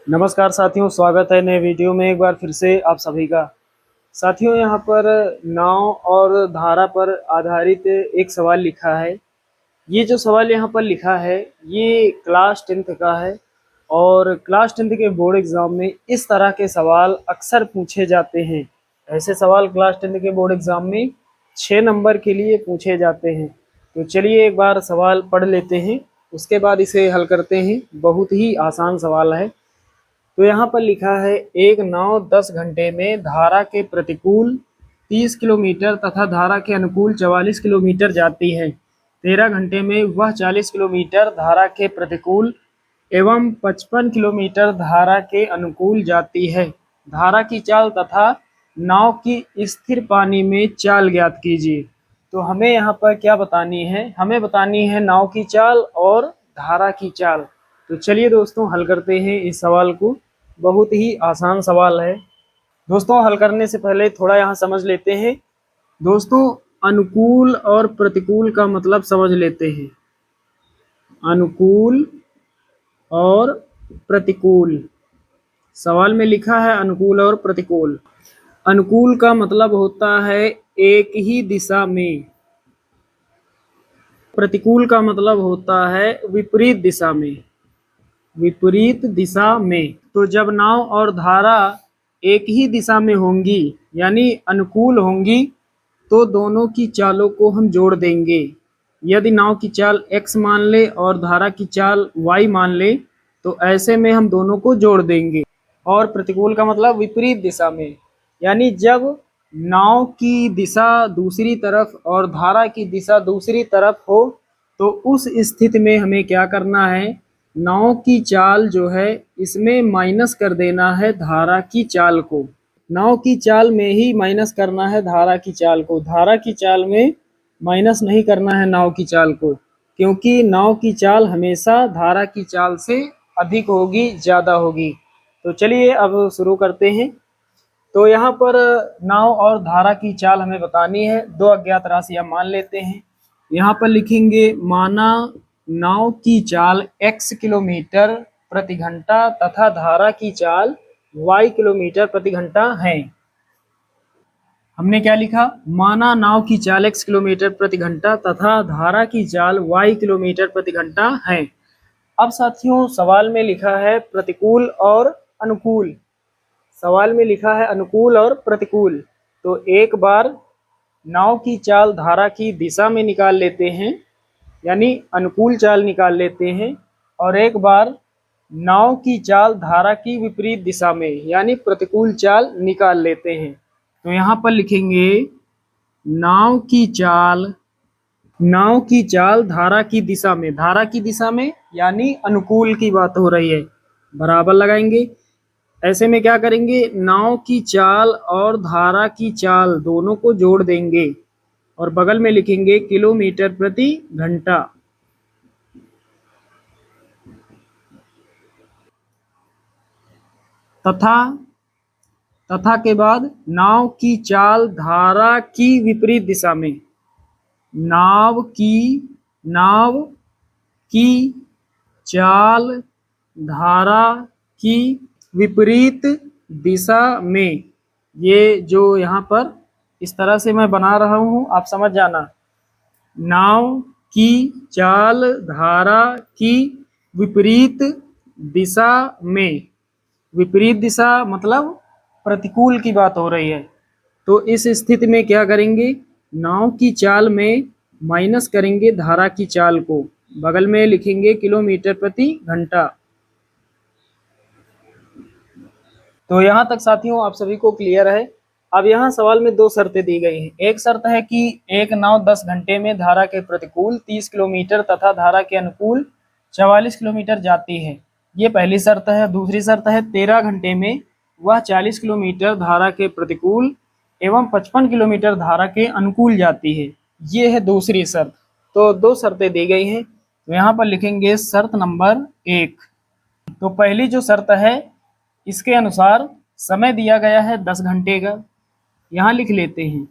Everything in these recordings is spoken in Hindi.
नमस्कार साथियों, स्वागत है नए वीडियो में एक बार फिर से आप सभी का। साथियों, यहाँ पर नाव और धारा पर आधारित एक सवाल लिखा है। ये जो सवाल यहाँ पर लिखा है ये क्लास 10th का है और क्लास 10th के बोर्ड एग्ज़ाम में इस तरह के सवाल अक्सर पूछे जाते हैं। ऐसे सवाल क्लास 10th के बोर्ड एग्ज़ाम में 6 नंबर के लिए पूछे जाते हैं। तो चलिए एक बार सवाल पढ़ लेते हैं, उसके बाद इसे हल करते हैं। बहुत ही आसान सवाल है। तो यहाँ पर लिखा है, एक नाव 10 घंटे में धारा के प्रतिकूल 30 किलोमीटर तथा धारा के अनुकूल 44 किलोमीटर जाती है। 13 घंटे में वह 40 किलोमीटर धारा के प्रतिकूल एवं 55 किलोमीटर धारा के अनुकूल जाती है। धारा की चाल तथा नाव की स्थिर पानी में चाल ज्ञात कीजिए। तो हमें यहाँ पर क्या बतानी है? हमें बतानी है नाव की चाल और धारा की चाल। तो चलिए दोस्तों हल करते हैं इस सवाल को। बहुत ही आसान सवाल है दोस्तों। हल करने से पहले थोड़ा यहाँ समझ लेते हैं दोस्तों। अनुकूल और प्रतिकूल का मतलब समझ लेते हैं। अनुकूल और प्रतिकूल, सवाल में लिखा है अनुकूल और प्रतिकूल। अनुकूल का मतलब होता है एक ही दिशा में, प्रतिकूल का मतलब होता है विपरीत दिशा में। विपरीत दिशा में, तो जब नाव और धारा एक ही दिशा में होंगी यानी अनुकूल होंगी तो दोनों की चालों को हम जोड़ देंगे। यदि नाव की चाल x मान ले और धारा की चाल y मान ले तो ऐसे में हम दोनों को जोड़ देंगे। और प्रतिकूल का मतलब विपरीत दिशा में, यानी जब नाव की दिशा दूसरी तरफ और धारा की दिशा दूसरी तरफ हो तो उस स्थिति में हमें क्या करना है? नाव की चाल जो है इसमें माइनस कर देना है धारा की चाल को। नाव की चाल में ही माइनस करना है धारा की चाल को। धारा की चाल में माइनस नहीं करना है नाव की चाल को, क्योंकि नाव की चाल हमेशा धारा की चाल से अधिक होगी, ज़्यादा होगी। तो चलिए अब शुरू करते हैं। तो यहाँ पर नाव और धारा की चाल हमें बतानी है। दो अज्ञात राशियाँ मान लेते हैं। यहाँ पर लिखेंगे, माना नाव की चाल x किलोमीटर प्रति घंटा तथा धारा की चाल y किलोमीटर प्रति घंटा है। हमने क्या लिखा? माना नाव की चाल x किलोमीटर प्रति घंटा तथा धारा की चाल y किलोमीटर प्रति घंटा है। अब साथियों सवाल में लिखा है प्रतिकूल और अनुकूल। सवाल में लिखा है अनुकूल और प्रतिकूल। तो एक बार नाव की चाल धारा की दिशा में निकाल लेते हैं, यानी अनुकूल चाल निकाल लेते हैं, और एक बार नाव की चाल धारा की विपरीत दिशा में यानी प्रतिकूल चाल निकाल लेते हैं। तो यहाँ पर लिखेंगे, नाव की चाल, नाव की चाल धारा की दिशा में, धारा की दिशा में यानी अनुकूल की बात हो रही है, बराबर लगाएंगे। ऐसे में क्या करेंगे? नाव की चाल और धारा की चाल दोनों को जोड़ देंगे और बगल में लिखेंगे किलोमीटर प्रति घंटा। तथा, तथा के बाद नाव की चाल धारा की विपरीत दिशा में, नाव की चाल धारा की विपरीत दिशा में। ये जो यहाँ पर इस तरह से मैं बना रहा हूँ आप समझ जाना। नाव की चाल धारा की विपरीत दिशा में, विपरीत दिशा मतलब प्रतिकूल की बात हो रही है। तो इस स्थिति में क्या करेंगे? नाव की चाल में माइनस करेंगे धारा की चाल को, बगल में लिखेंगे किलोमीटर प्रति घंटा। तो यहाँ तक साथियों आप सभी को क्लियर है। अब यहाँ सवाल में दो शर्तें दी गई हैं। एक शर्त है कि एक नाव 10 घंटे में धारा के प्रतिकूल 30 किलोमीटर तथा धारा के अनुकूल 44 किलोमीटर जाती है, ये पहली शर्त है। दूसरी शर्त है 13 घंटे में वह 40 किलोमीटर धारा के प्रतिकूल एवं 55 किलोमीटर धारा के अनुकूल जाती है, ये है दूसरी शर्त। तो दो शर्तें दी गई हैं। तो यहाँ पर लिखेंगे शर्त नंबर 1। तो पहली जो शर्त है इसके अनुसार समय दिया गया है 10 घंटे का। यहाँ लिख लेते हैं,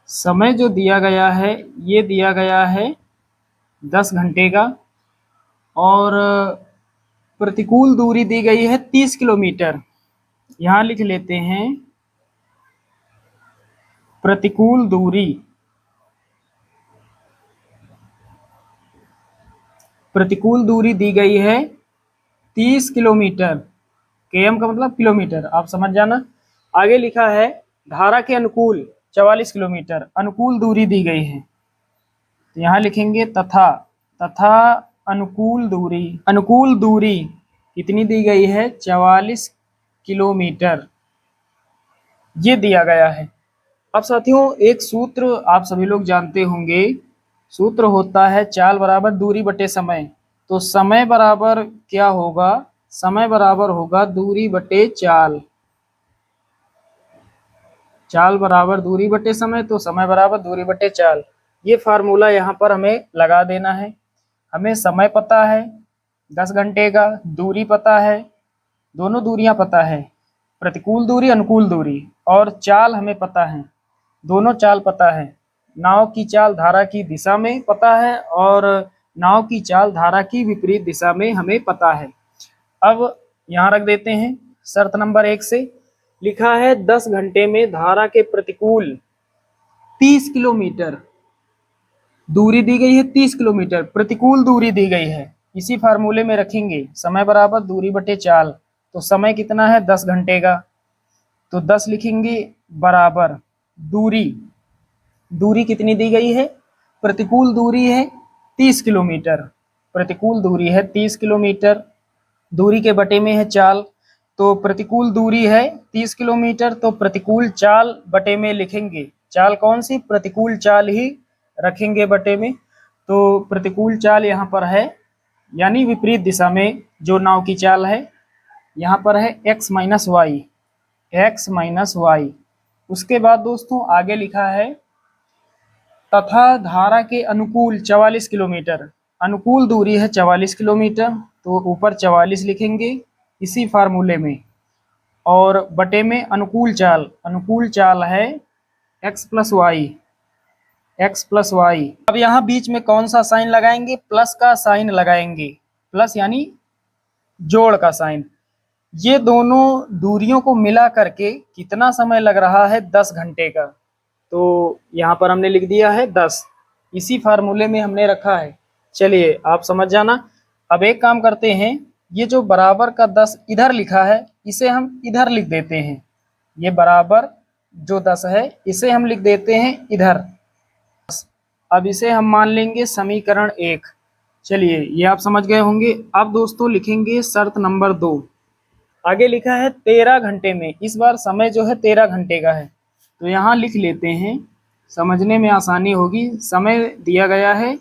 समय जो दिया गया है ये दिया गया है 10 घंटे का, और प्रतिकूल दूरी दी गई है 30 किलोमीटर। यहां लिख लेते हैं प्रतिकूल दूरी, प्रतिकूल दूरी दी गई है 30 किलोमीटर। केएम का मतलब किलोमीटर, आप समझ जाना। आगे लिखा है धारा के अनुकूल 44 किलोमीटर, अनुकूल दूरी दी गई है। तो यहाँ लिखेंगे तथा, तथा अनुकूल दूरी, अनुकूल दूरी कितनी दी गई है 44 किलोमीटर, ये दिया गया है। अब साथियों एक सूत्र आप सभी लोग जानते होंगे, सूत्र होता है चाल बराबर दूरी बटे समय। तो समय बराबर क्या होगा, समय बराबर होगा दूरी बटे चाल, चाल बराबर दूरी बटे समय, तो समय बराबर दूरी बटे चाल। ये फार्मूला यहाँ पर हमें लगा देना है। हमें समय पता है 10 घंटे का, दूरी पता है, दोनों दूरियां पता है, प्रतिकूल दूरी अनुकूल दूरी, और चाल हमें पता है, दोनों चाल पता है। नाव की चाल धारा की दिशा में पता है और नाव की चाल धारा की विपरीत दिशा में हमें पता है। अब यहाँ रख देते हैं शर्त नंबर 1 से। लिखा है 10 घंटे में धारा के प्रतिकूल 30 किलोमीटर दूरी दी गई है, 30 किलोमीटर प्रतिकूल दूरी दी गई है। इसी फार्मूले में रखेंगे समय बराबर दूरी बटे चाल। तो समय कितना है 10 घंटे का, तो 10 लिखेंगे बराबर दूरी, दूरी कितनी दी गई है, प्रतिकूल दूरी है 30 किलोमीटर, प्रतिकूल दूरी है 30 किलोमीटर, दूरी के बटे में है चाल, तो प्रतिकूल दूरी है 30 किलोमीटर, तो प्रतिकूल चाल बटे में लिखेंगे। चाल कौन सी, प्रतिकूल चाल ही रखेंगे बटे में। तो प्रतिकूल चाल यहाँ पर है, यानी विपरीत दिशा में जो नाव की चाल है, यहाँ पर है x minus y, x minus y. उसके बाद दोस्तों आगे लिखा है तथा धारा के अनुकूल 44 किलोमीटर, अनुकूल दूरी है 44 किलोमीटर, तो ऊपर 44 लिखेंगे इसी फार्मूले में, और बटे में अनुकूल चाल, अनुकूल चाल है x plus y, x plus y. अब यहाँ बीच में कौन सा साइन लगाएंगे, प्लस का साइन लगाएंगे, प्लस यानी जोड़ का साइन। ये दोनों दूरियों को मिला करके कितना समय लग रहा है 10 घंटे का, तो यहाँ पर हमने लिख दिया है 10, इसी फार्मूले में हमने रखा है। चलिए आप समझ जाना। अब एक काम करते हैं, ये जो बराबर का 10 इधर लिखा है इसे हम इधर लिख देते हैं, ये बराबर जो 10 है इसे हम लिख देते हैं इधर। अब इसे हम मान लेंगे समीकरण 1। चलिए ये आप समझ गए होंगे। अब दोस्तों लिखेंगे शर्त नंबर 2। आगे लिखा है 13 घंटे में, इस बार समय जो है 13 घंटे का है, तो यहाँ लिख लेते हैं, समझने में आसानी होगी। समय दिया गया है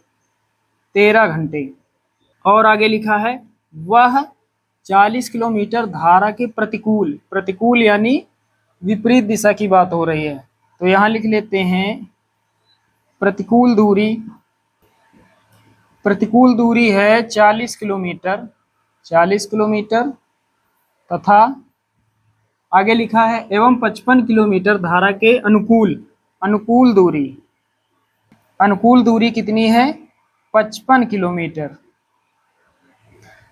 13 घंटे, और आगे लिखा है वह 40 किलोमीटर धारा के प्रतिकूल, प्रतिकूल यानी विपरीत दिशा की बात हो रही है, तो यहाँ लिख लेते हैं प्रतिकूल दूरी, प्रतिकूल दूरी है 40 किलोमीटर, 40 किलोमीटर, तथा आगे लिखा है एवं 55 किलोमीटर धारा के अनुकूल, अनुकूल दूरी, अनुकूल दूरी कितनी है 55 किलोमीटर।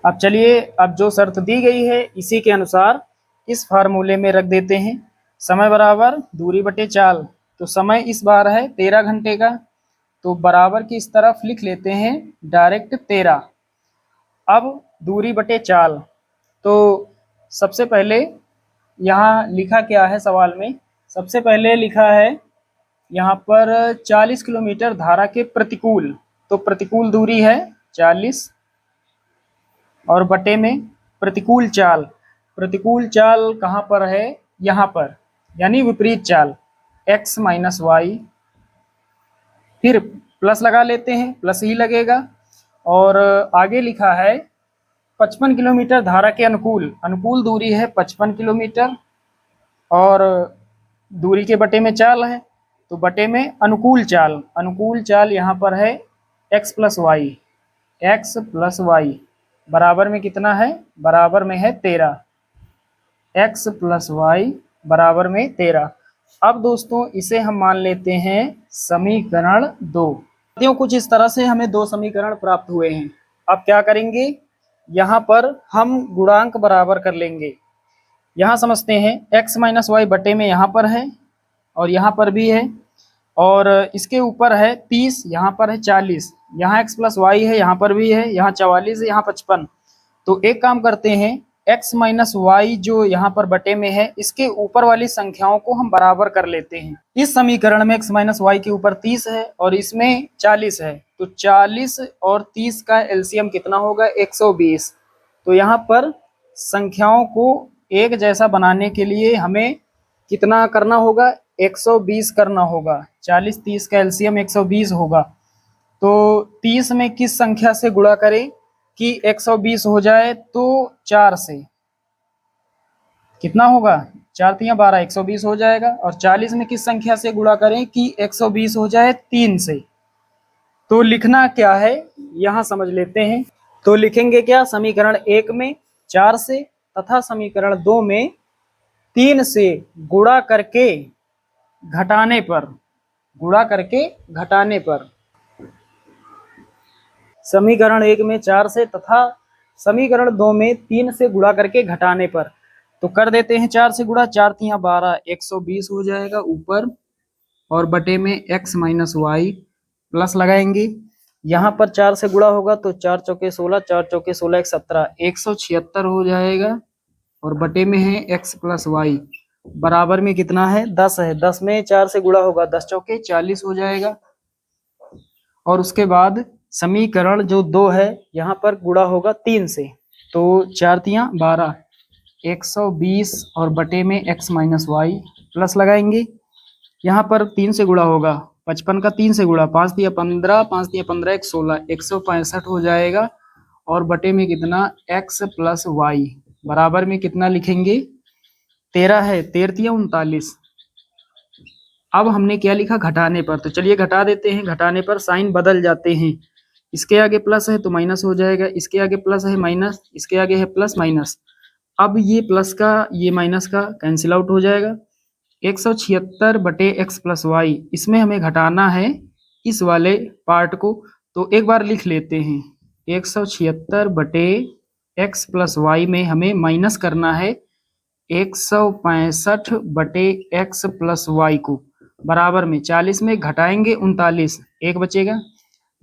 अब चलिए, अब जो शर्त दी गई है इसी के अनुसार इस फार्मूले में रख देते हैं, समय बराबर दूरी बटे चाल। तो समय इस बार है 13 घंटे का, तो बराबर की इस तरफ लिख लेते हैं डायरेक्ट 13। अब दूरी बटे चाल, तो सबसे पहले यहाँ लिखा क्या है सवाल में, सबसे पहले लिखा है यहाँ पर 40 किलोमीटर धारा के प्रतिकूल, तो प्रतिकूल दूरी है 40, और बटे में प्रतिकूल चाल, प्रतिकूल चाल कहाँ पर है, यहाँ पर, यानी विपरीत चाल x माइनस वाई, फिर प्लस लगा लेते हैं, प्लस ही लगेगा। और आगे लिखा है 55 किलोमीटर धारा के अनुकूल, अनुकूल दूरी है 55 किलोमीटर, और दूरी के बटे में चाल है, तो बटे में अनुकूल चाल, अनुकूल चाल यहाँ पर है x plus y, x plus y बराबर में कितना है, बराबर में है 13, x प्लस वाई बराबर में 13। अब दोस्तों इसे हम मान लेते हैं समीकरण 2। कुछ इस तरह से हमें 2 समीकरण प्राप्त हुए हैं। अब क्या करेंगे, यहाँ पर हम गुणांक बराबर कर लेंगे। यहाँ समझते हैं x माइनस वाई बटे में यहाँ पर है और यहाँ पर भी है, और इसके ऊपर है 30, यहाँ पर है 40, यहाँ x प्लस वाई है, यहाँ पर भी है, यहाँ 44 है, यहाँ 55। तो एक काम करते हैं, x माइनस वाई जो यहाँ पर बटे में है, इसके ऊपर वाली संख्याओं को हम बराबर कर लेते हैं। इस समीकरण में x माइनस वाई के ऊपर 30 है और इसमें 40 है, तो 40 और 30 का एलसीएम कितना होगा? 120। तो यहाँ पर संख्याओं को एक जैसा बनाने के लिए हमें कितना करना होगा? 120 करना होगा। 40 30 का एलसीएम 120 होगा। तो 30 में किस संख्या से गुणा करें कि 120 हो जाए? तो 4 से। कितना होगा? 4 तिया 12, 120 हो जाएगा। और 40 में किस संख्या से गुणा करें कि 120 हो जाए? 3 से। तो लिखना क्या है यहाँ समझ लेते हैं। तो लिखेंगे क्या? समीकरण 1 में 4 से तथा समीकरण 2 में 3 से गुणा करके घटाने पर, समीकरण 1 में 4 से तथा समीकरण 2 में 3 से गुणा करके घटाने पर। तो कर देते हैं 4 से गुणा। 4 तिया 12, 120 हो जाएगा ऊपर, और बटे में x माइनस वाई प्लस लगाएंगे। यहाँ पर 4 से गुणा होगा तो 4 चौके 16, 4 चौके 16, 17, 176 हो जाएगा, और बटे में है x प्लस वाई बराबर में कितना है? 10 है। 10 में 4 से गुणा होगा, 10 चौके 40 हो जाएगा। और उसके बाद समीकरण जो 2 है यहाँ पर गुणा होगा 3 से। तो 4 तिया 12, 120 और बटे में x माइनस वाई प्लस लगाएंगे। यहाँ पर 3 से गुणा होगा, 55 का 3 से गुणा, 5 तिया 15, 5 तिया 15, 1 16, 165 हो जाएगा। और बटे में कितना? x प्लस वाई बराबर में कितना लिखेंगे? 13 है। 13 तिया 39। अब हमने क्या लिखा? घटाने पर। तो चलिए घटा देते हैं। घटाने पर साइन बदल जाते हैं। इसके आगे प्लस है तो माइनस हो जाएगा, इसके आगे प्लस है माइनस, इसके आगे है प्लस माइनस। अब ये प्लस का ये माइनस का कैंसिल आउट हो जाएगा। 176 बटे एक्स प्लस वाई, इसमें हमें घटाना है इस वाले पार्ट को। तो एक बार लिख लेते हैं, 176 बटे एक्स प्लस वाई में हमें माइनस करना है 165 बटे एक्स प्लस वाई को, बराबर में 40 में घटाएंगे 39, एक बचेगा।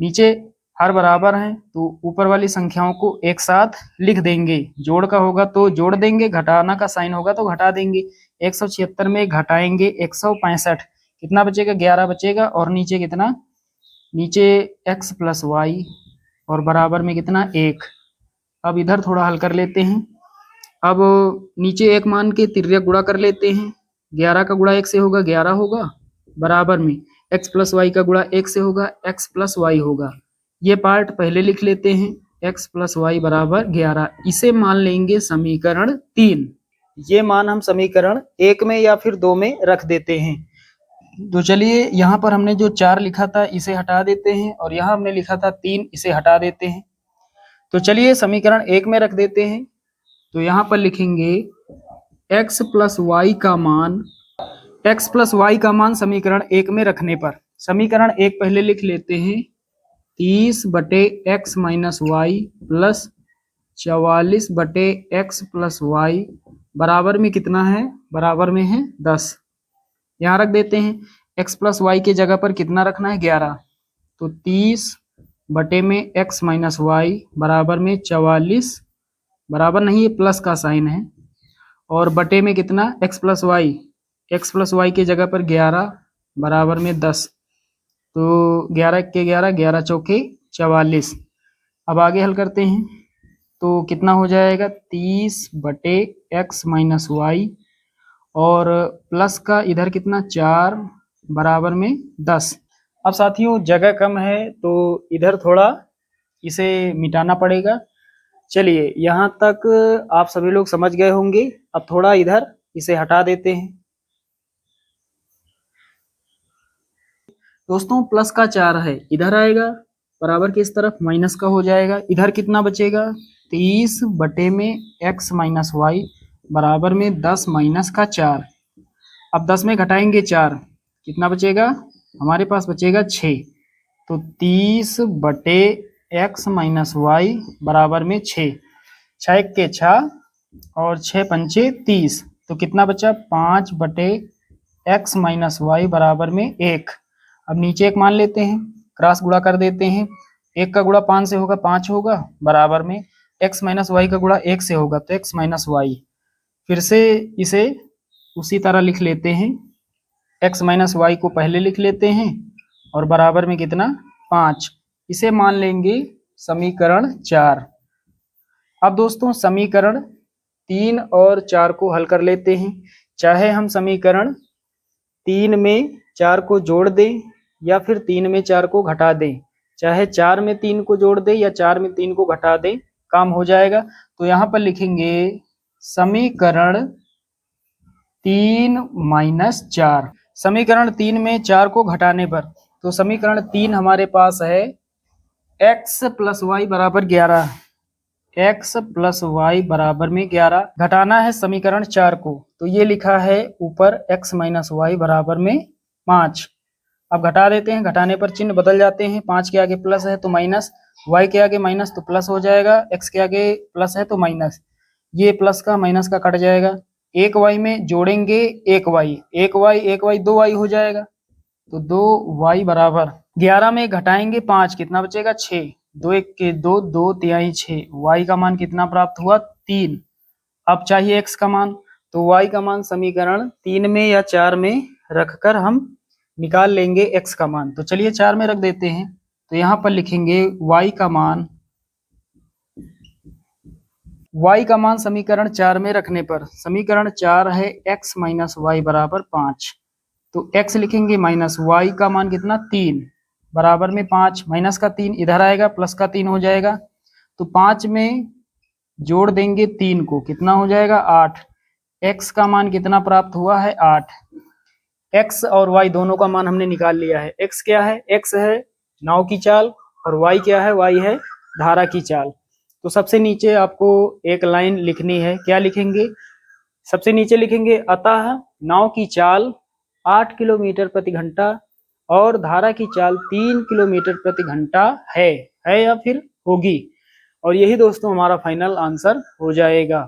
नीचे हर बराबर हैं तो ऊपर वाली संख्याओं को एक साथ लिख देंगे। जोड़ का होगा तो जोड़ देंगे, घटाना का साइन होगा तो घटा देंगे। 176 में घटाएंगे 165, कितना बचेगा? 11 बचेगा। और नीचे कितना? नीचे x प्लस वाई और बराबर में कितना? 1। अब इधर थोड़ा हल कर लेते हैं। अब नीचे एक मान के तिर्यक गुणा कर लेते हैं। 11 का गुणा 1 से होगा, 11 होगा, बराबर में x प्लस वाई का गुणा 1 से होगा, x प्लस वाई होगा। ये पार्ट पहले लिख लेते हैं, x प्लस वाई बराबर 11। इसे मान लेंगे समीकरण 3। ये मान हम समीकरण 1 में या फिर 2 में रख देते हैं। तो चलिए यहाँ पर हमने जो 4 लिखा था इसे हटा देते हैं, और यहाँ हमने लिखा था 3, इसे हटा देते हैं। तो चलिए समीकरण 1 में रख देते हैं। तो यहाँ पर लिखेंगे x प्लस वाई का मान समीकरण 1 में रखने पर, समीकरण 1 पहले लिख लेते हैं, 30 बटे एक्स माइनस वाई प्लस 44 बटे एक्स प्लस वाई बराबर में कितना है? बराबर में है 10। यहाँ रख देते हैं। x प्लस वाई के जगह पर कितना रखना है? 11। तो 30 बटे में x माइनस वाई बराबर में 44, बराबर नहीं है, प्लस का साइन है, और बटे में कितना? x प्लस वाई के जगह पर 11 बराबर में 10। तो 11 के 11, 11 चौके 44। अब आगे हल करते हैं तो कितना हो जाएगा? 30 बटे एक्स माइनस वाई और प्लस का इधर कितना? 4 बराबर में 10। अब साथियों जगह कम है तो इधर थोड़ा इसे मिटाना पड़ेगा। चलिए यहाँ तक आप सभी लोग समझ गए होंगे। अब थोड़ा इधर इसे हटा देते हैं। दोस्तों प्लस का 4 है, इधर आएगा, बराबर के इस तरफ माइनस का हो जाएगा। इधर कितना बचेगा? 30 बटे में x माइनस वाई बराबर में 10 माइनस का 4। अब 10 में घटाएंगे 4, कितना बचेगा? हमारे पास बचेगा 6। तो 30 बटे x माइनस वाई बराबर में 6। 6 के 6 और 6 पंचे 30, तो कितना बचा 5/x माइनस वाई बराबर में 1। अब नीचे एक मान लेते हैं, क्रॉस गुणा कर देते हैं। 1 का गुणा 5 से होगा 5 होगा, बराबर में x माइनस वाई का गुणा 1 से होगा तो x माइनस वाई। फिर से इसे उसी तरह लिख लेते हैं, x माइनस वाई को पहले लिख लेते हैं और बराबर में कितना 5। इसे मान लेंगे समीकरण 4। अब दोस्तों समीकरण 3 और 4 को हल कर लेते हैं। चाहे हम समीकरण 3 में 4 को जोड़ दें या फिर 3 में 4 को घटा दें, चाहे 4 में 3 को जोड़ दें या 4 में 3 को घटा दें, काम हो जाएगा। तो यहाँ पर लिखेंगे समीकरण 3 माइनस 4। समीकरण 3 में 4 को घटाने पर, तो समीकरण 3 हमारे पास है x प्लस वाई बराबर 11। x प्लस वाई बराबर में 11 घटाना है समीकरण 4 को, तो ये लिखा है ऊपर x माइनस वाई बराबर में 5। अब घटा देते हैं, घटाने पर चिन्ह बदल जाते हैं। 5 के आगे प्लस है तो माइनस, y के आगे माइनस तो प्लस हो जाएगा, x के आगे प्लस है तो माइनस, ये प्लस का माइनस का कट जाएगा। 1y में जोड़ेंगे 1y, 1y 2y हो जाएगा, तो 2y बराबर 11 में घटाएंगे 5, कितना बचेगा 6, 2 1 के 2, 2 तिहाई 6, y का मान कितना प्राप्त हुआ 3। अब चाहिए x का मान, तो y का मान समीकरण 3 में या 4 में रखकर हम निकाल लेंगे x का मान। तो चलिए 4 में रख देते हैं, तो यहाँ पर लिखेंगे y का मान समीकरण 4 में रखने पर, समीकरण 4 है x माइनस वाई बराबर 5, तो x लिखेंगे माइनस y का मान कितना 3 बराबर में 5, माइनस का 3 इधर आएगा, प्लस का 3 हो जाएगा, तो 5 में जोड़ देंगे 3 को, कितना हो जाएगा 8। x का मान कितना प्राप्त हुआ है 8। x और y दोनों का मान हमने निकाल लिया है। x क्या है, x है नाव की चाल और y क्या है, y है धारा की चाल। तो सबसे नीचे आपको एक लाइन लिखनी है, क्या लिखेंगे, सबसे नीचे लिखेंगे अतः नाव की चाल 8 किलोमीटर प्रति घंटा और धारा की चाल 3 किलोमीटर प्रति घंटा है या फिर होगी। और यही दोस्तों हमारा फाइनल आंसर हो जाएगा।